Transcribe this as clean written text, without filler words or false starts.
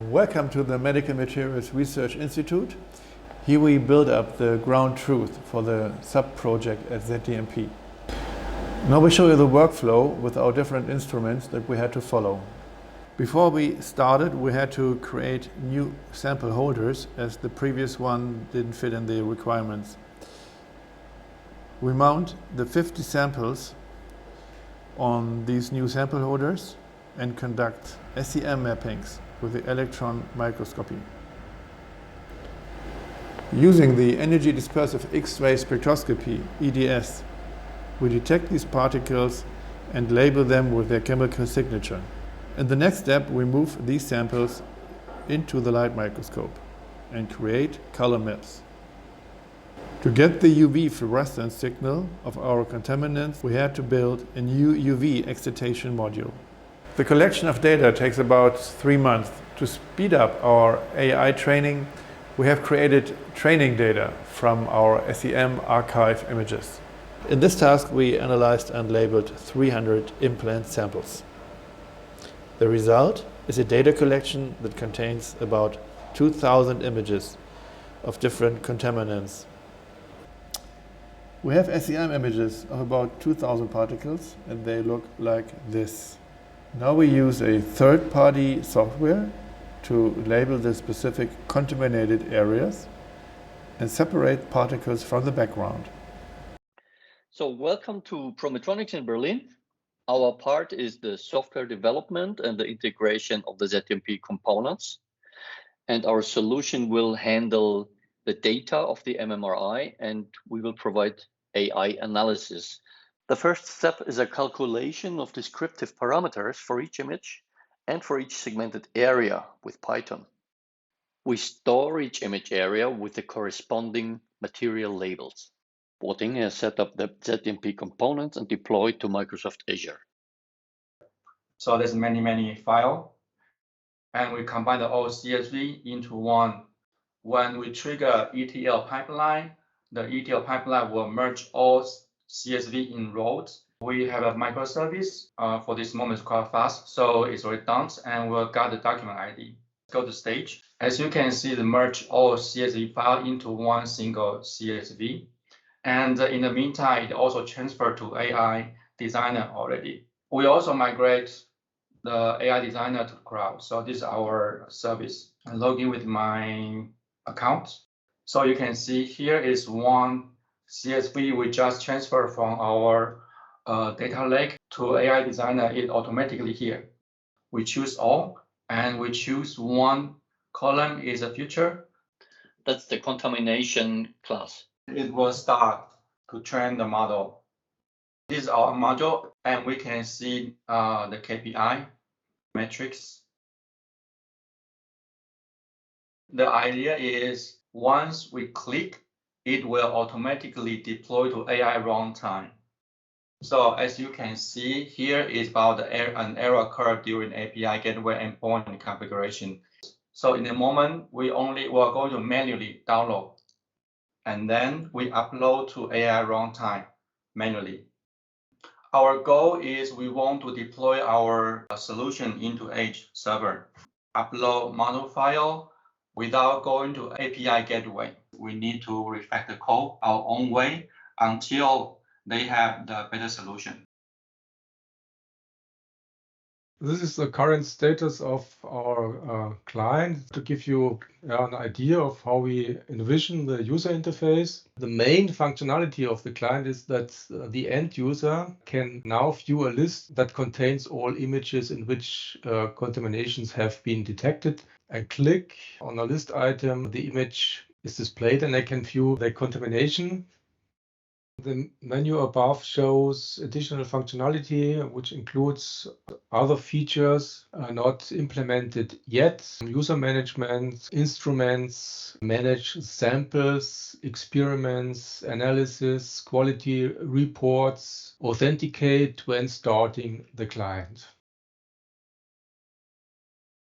Welcome to the Medical Materials Research Institute. Here we build up the ground truth for the sub-project at ZDMP. Now we show you the workflow with our different instruments that we had to follow. Before we started, we had to create new sample holders as the previous one didn't fit in the requirements. We mount the 50 samples on these new sample holders and conduct SEM mappings with the electron microscopy. Using the energy dispersive X-ray spectroscopy, EDS, we detect these particles and label them with their chemical signature. In the next step, we move these samples into the light microscope and create color maps. To get the UV fluorescence signal of our contaminants, we had to build a new UV excitation module. The collection of data takes about 3 months. To speed up our AI training, we have created training data from our SEM archive images. In this task, we analyzed and labeled 300 implant samples. The result is a data collection that contains about 2,000 images of different contaminants. We have SEM images of about 2,000 particles, and they look like this. Now we use a third-party software to label the specific contaminated areas and separate particles from the background. So welcome to ProMetronics in Berlin. Our part is the software development and the integration of the ZDMP components. And our solution will handle the data of the MMRI, and we will provide AI analysis. The first step is a calculation of descriptive parameters for each image and for each segmented area with Python. We store each image area with the corresponding material labels. Boarding has set up the ZDMP components and deployed to Microsoft Azure. So there's many files, and we combine the all CSV into one. When we trigger ETL pipeline, the ETL pipeline will merge all CSV in rows. We have a microservice for this moment, it's quite fast, so it's already done, and we'll get the document ID. Go to stage. As you can see, the merge all CSV file into one single CSV. And in the meantime, it also transferred to AI Designer already. We also migrate the AI Designer to the cloud. So this is our service. I log in with my account. So you can see here is one CSV we just transferred from our data lake to AI Designer. It automatically here. We choose all, and we choose one column is a feature. That's the contamination class. It will start to train the model. This is our module, and we can see the KPI metrics. The idea is once we click, it will automatically deploy to AI runtime. So as you can see, here is about an error occurred during API gateway endpoint configuration. So in the moment, we are going to manually download, and then we upload to AI runtime manually. Our goal is we want to deploy our solution into Edge server, upload model file without going to API gateway. We need to refactor the code our own way until they have the better solution. This is the current status of our client to give you an idea of how we envision the user interface. The main functionality of the client is that the end user can now view a list that contains all images in which contaminations have been detected. I click on a list item, the image is displayed, and I can view the contamination. The menu above shows additional functionality, which includes other features not implemented yet. User management, instruments, manage samples, experiments, analysis, quality reports, authenticate when starting the client.